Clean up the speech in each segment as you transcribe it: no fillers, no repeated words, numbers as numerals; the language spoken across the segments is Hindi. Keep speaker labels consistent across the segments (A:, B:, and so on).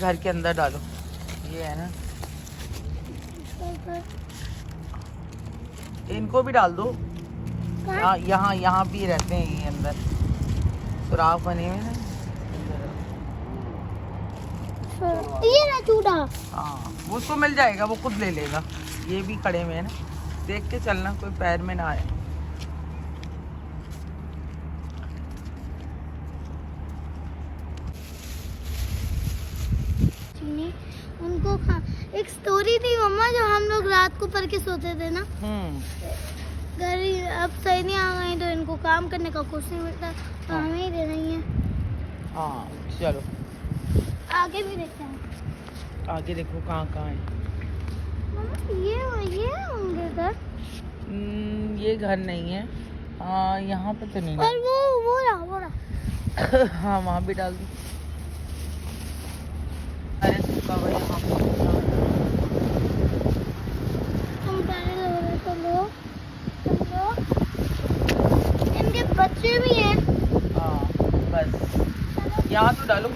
A: घर के अंदर डालो, ये है ना, इनको भी डाल दो। यहाँ यहाँ भी रहते हैं ये अंदर, सुराख बने हुए हैं।
B: ये ना चूड़ा,
A: हाँ उसको मिल जाएगा, वो खुद ले लेगा। ये भी खड़े हुए हैं ना, देख के चलना कोई पैर में ना आए।
B: उनको एक स्टोरी थी मम्मा, जो हम लोग रात को पढ़ के सोते थे ना। घर अब सही नहीं आ गए तो इनको काम करने का कुछ नहीं मिलता, तो हमें ही दे रही है।
A: हाँ चलो
B: आगे भी देखते हैं,
A: आगे देखो कहाँ कहाँ है।
B: ये होंगे घर।
A: ये घर नहीं है, हाँ यहाँ पे तो नहीं है।
B: और वो रहा
A: हाँ वहाँ भी डाल दी। अरे सूखा हुआ यहाँ पे।
B: तुम इनके बच्चे भी हैं।
A: हाँ बस यहाँ तो डालो।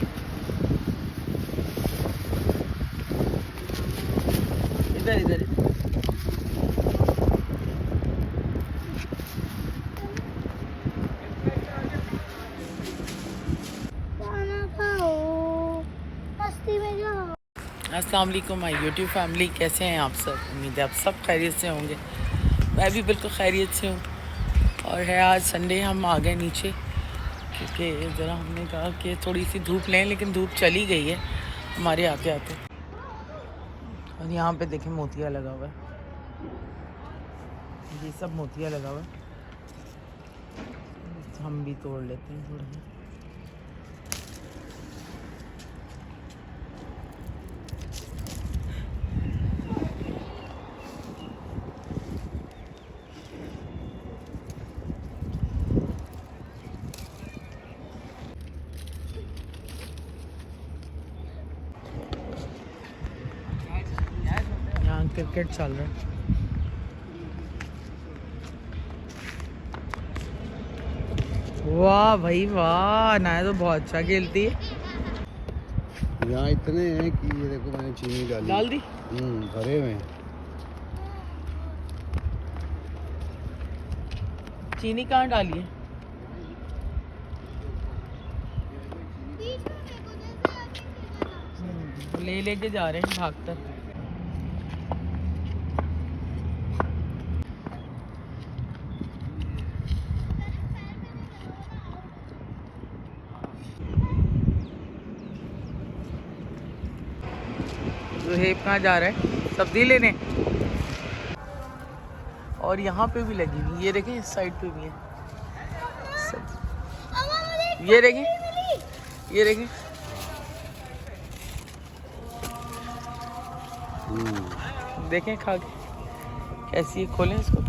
A: इधर इधर अस्सलाम वालेकुम माय यूट्यूब फैमिली, कैसे हैं आप सब? उम्मीद है आप सब खैरियत से होंगे। मैं भी बिल्कुल खैरियत से हूँ। और है आज संडे, हम आ गए नीचे क्योंकि ज़रा हमने कहा कि थोड़ी सी धूप लें, लेकिन धूप चली गई है हमारे आते आते। और यहाँ पे देखें मोतिया लगा हुआ है, ये सब मोतिया लगा हुआ है। हम भी तोड़ लेते हैं थोड़ा सा। यहाँ क्रिकेट चल रहा है। वाह भाई वाह, ना तो बहुत अच्छा खेलती है।
C: यहाँ इतने हैं कि ये देखो मैंने चीनी डाल
A: दी।
C: भरे हुए हैं।
A: चीनी कहाँ डाली है? ले लेके जा रहे हैं भागकर। ज़ुहैब कहाँ जा रहा है? सब्जी लेने। और यहाँ पे भी लगी हुई, ये देखें इस साइड पे भी है सब्जी। ये देखें, ये देखें। देखें खा के कैसी है, खोलें इसको।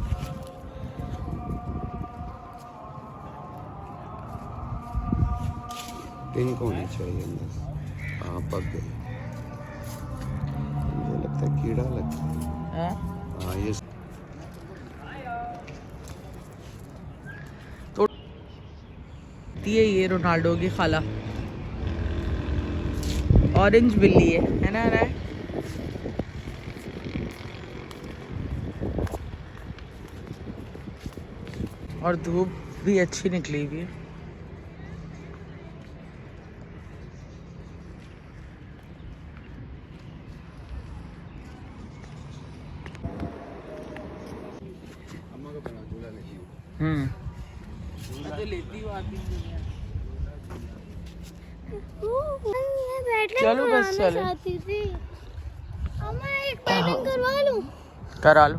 C: पिंक होनी चाहिए अंदर। हाँ पक गई, मुझे लगता है कीड़ा लगता है। हाँ ये
A: तो ये रोनाल्डो की खाला ऑरेंज बिल्ली है ना राय? और धूप भी अच्छी निकली हुई है। मैं तो लेती हूँ आती हूँ। चलो बस चलो।
B: अम्मा एक पेंटिंग करवा लूं?
A: करा लो,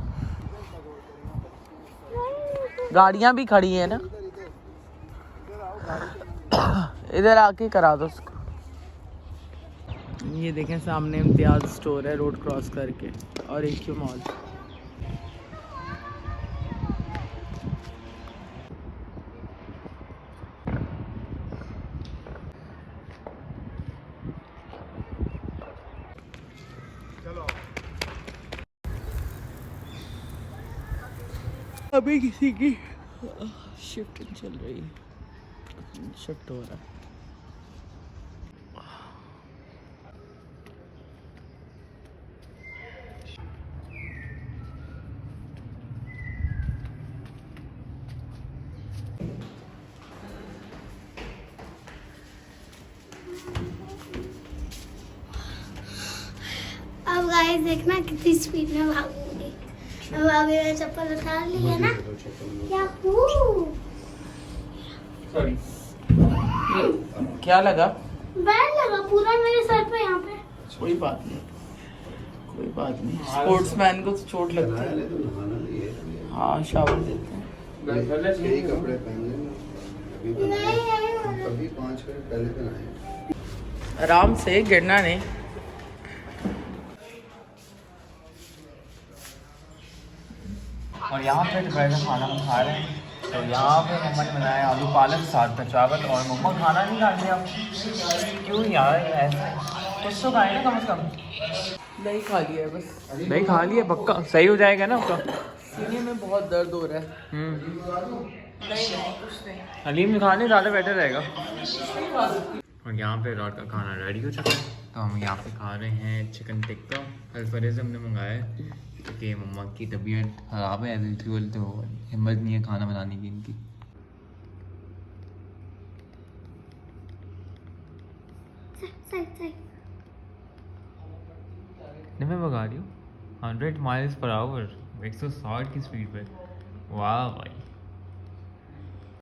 A: गाड़ियाँ भी खड़ी है ना, इधर आके करा दो उसको। ये देखें सामने इम्तियाज स्टोर है रोड क्रॉस करके, और एक ही मॉल। अभी किसी की शिफ्टिंग चल रही है, शिफ्ट हो रहा है।
B: गाइस देखना कितनी स्पीड में भागूंगी। अब आगे मैंने चप्पल उतार ली है ना। क्या
A: सॉरी क्या लगा?
B: बैल लगा पूरा मेरे सर पे यहाँ पे।
A: कोई बात नहीं, कोई बात नहीं, स्पोर्ट्समैन को तो चोट लगती है।
C: पहले तो नहाना नहीं है।
A: हाँ शावर देते हैं।
C: यही कपड़े पहन लेना। अभी
B: नहीं
C: अभी 5 मिनट पहले पहनाए।
A: आराम से, गिरना नहीं। और यहाँ पे दोपहर का खाना हम खा रहे हैं। तो यहाँ पे मम्मा ने बनाया आलू पालक साथ में चावल। और मम्मा खाना नहीं खाते हम। क्यों यार ऐसा? कुछ तो खाए ना कम से कम। दही खा लिया है बस। दही खा लिया पक्का सही हो जाएगा ना आपका? सीने में बहुत दर्द हो रहा है। नहीं कुछ नहीं। हलीम खाने ज़्यादा बेटर रहेगा। और यहाँ पे रात का खाना रेडी हो चुका है। तो हम यहाँ पे खा रहे हैं चिकन टिक्का। अल्फरे से हमने मंगाया है क्योंकि मम्मा की तबीयत ख़राब है एज यूजुअल, तो हिम्मत नहीं है खाना बनाने की इनकी। नहीं मैं भगा रही हूँ 100 माइल्स पर आवर 160 की स्पीड पे। वाह भाई।